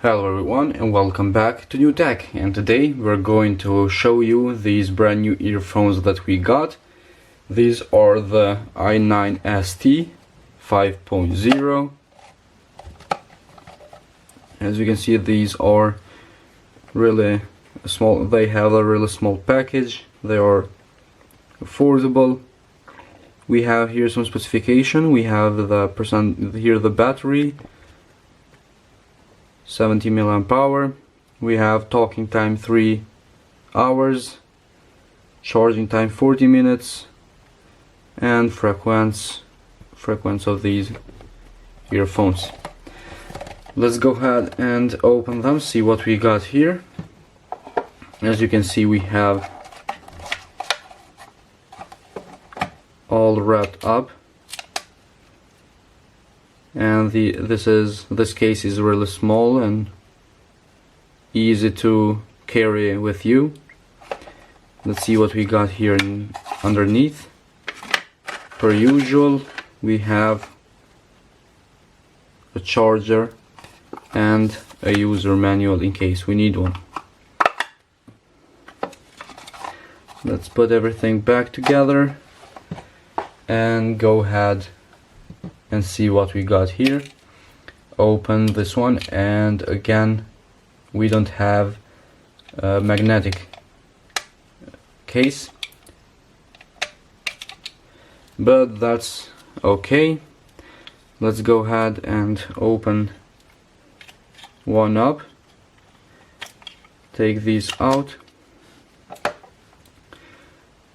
Hello everyone and welcome back to New Tech, and today we're going to show you these brand new earphones that we got. These are the i9s 5.0. As you can see, these are really small. They have a really small package. They are affordable. We have here some specification. We have the here the battery, 70 milliamp hour. We have talking time 3 hours, charging time 40 minutes, and frequency of these earphones. Let's go ahead and open them, see what we got here. As you can see, we have all wrapped up, and this case is really small and easy to carry with you. Let's see what we got here underneath. Per usual, we have a charger and a user manual in case we need one. Let's put everything back together and go ahead and see what we got here. Open this one, and again, we don't have a magnetic case, but that's okay. Let's go ahead and open one up. Take these out,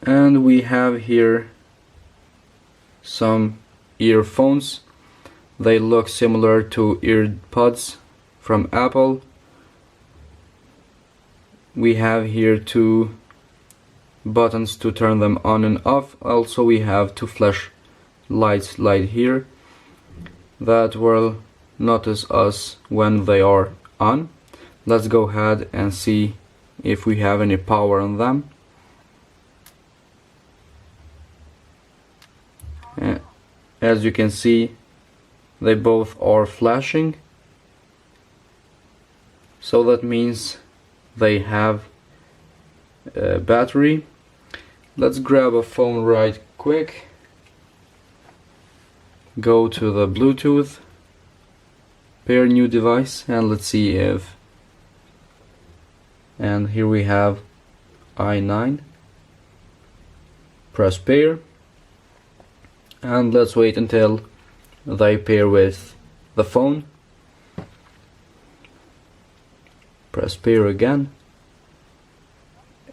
and we have here some earphones. They look similar to Earbuds from Apple. We have here 2 buttons to turn them on and off. Also, we have 2 flash lights here that will notice us when they are on. Let's go ahead and see if we have any power on them. As you can see, they both are flashing, so that means they have a battery. Let's grab a phone right quick, go to the Bluetooth, pair new device, and let's see if, and here we have i9. Press pair, and let's wait until they pair with the phone. Press pair again,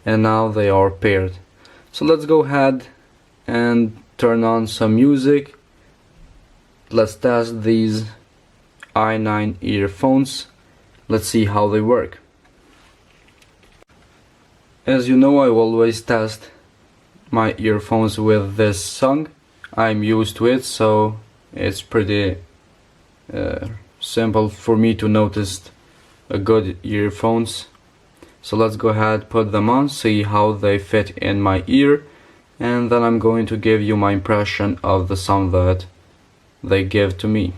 and now they are paired. So let's go ahead and turn on some music. Let's test these i9 earphones. Let's see how they work. As you know, I always test my earphones with this song. I'm used to it, so it's pretty simple for me to notice a good earphones. So let's go ahead, put them on, see how they fit in my ear, and then I'm going to give you my impression of the sound that they give to me.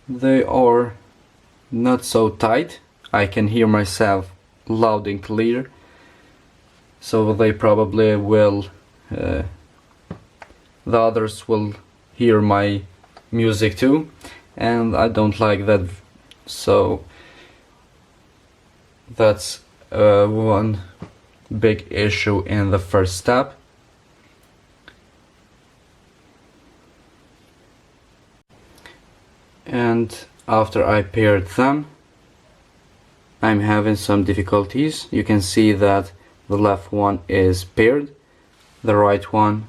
They are not so tight. I can hear myself loud and clear, so they probably will, the others will hear my music too, and I don't like that, so that's one big issue in the first step. And after I paired them, I'm having some difficulties. You can see that the left one is paired, the right one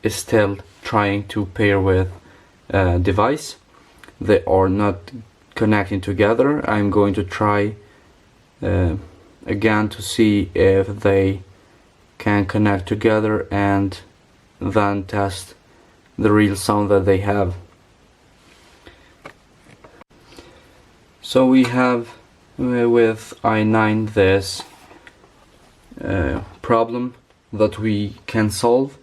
is still trying to pair with a device. They are not connecting together. I'm going to try again to see if they can connect together, and then test the real sound that they have. So we have with i9 this problem that we can solve.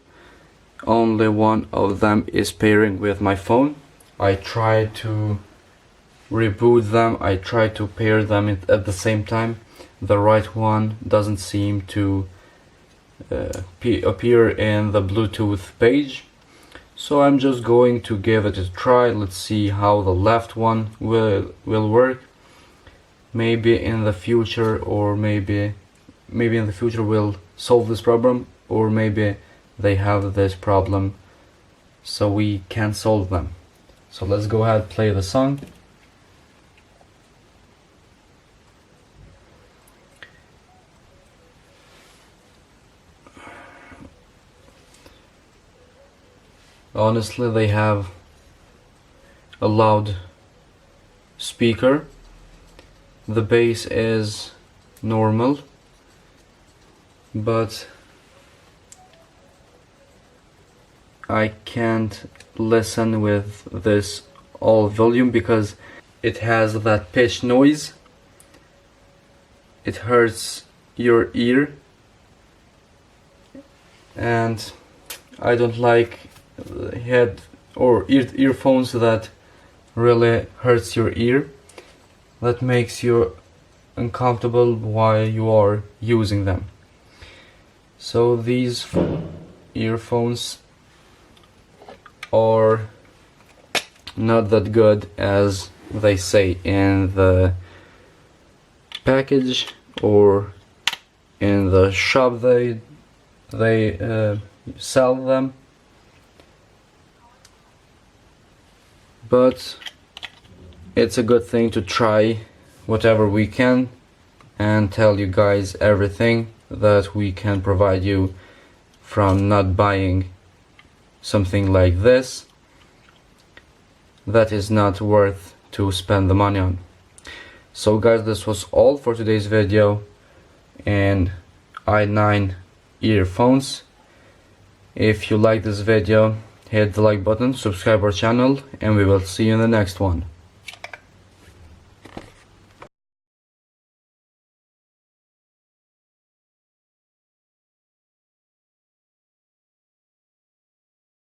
only one of them is pairing with my phone. I tried to reboot them, I tried to pair them at the same time. The right one doesn't seem to appear in the Bluetooth page, so I'm just going to give it a try. Let's see how the left one will work. Maybe in the future, or maybe in the future we'll solve this problem, or maybe they have this problem so we can solve them. So let's go ahead, play the song. Honestly, they have a loud speaker. The bass is normal, but I can't listen with this all volume because it has that pitch noise. It hurts your ear, and I don't like earphones that really hurts your ear, that makes you uncomfortable while you are using them. So these earphones are not that good as they say in the package or in the shop they sell them. But it's a good thing to try whatever we can and tell you guys everything that we can provide you from not buying something like this that is not worth to spend the money on. So guys, this was all for today's video in i9 earphones. If you like this video, hit the like button, subscribe our channel, and we will see you in the next one.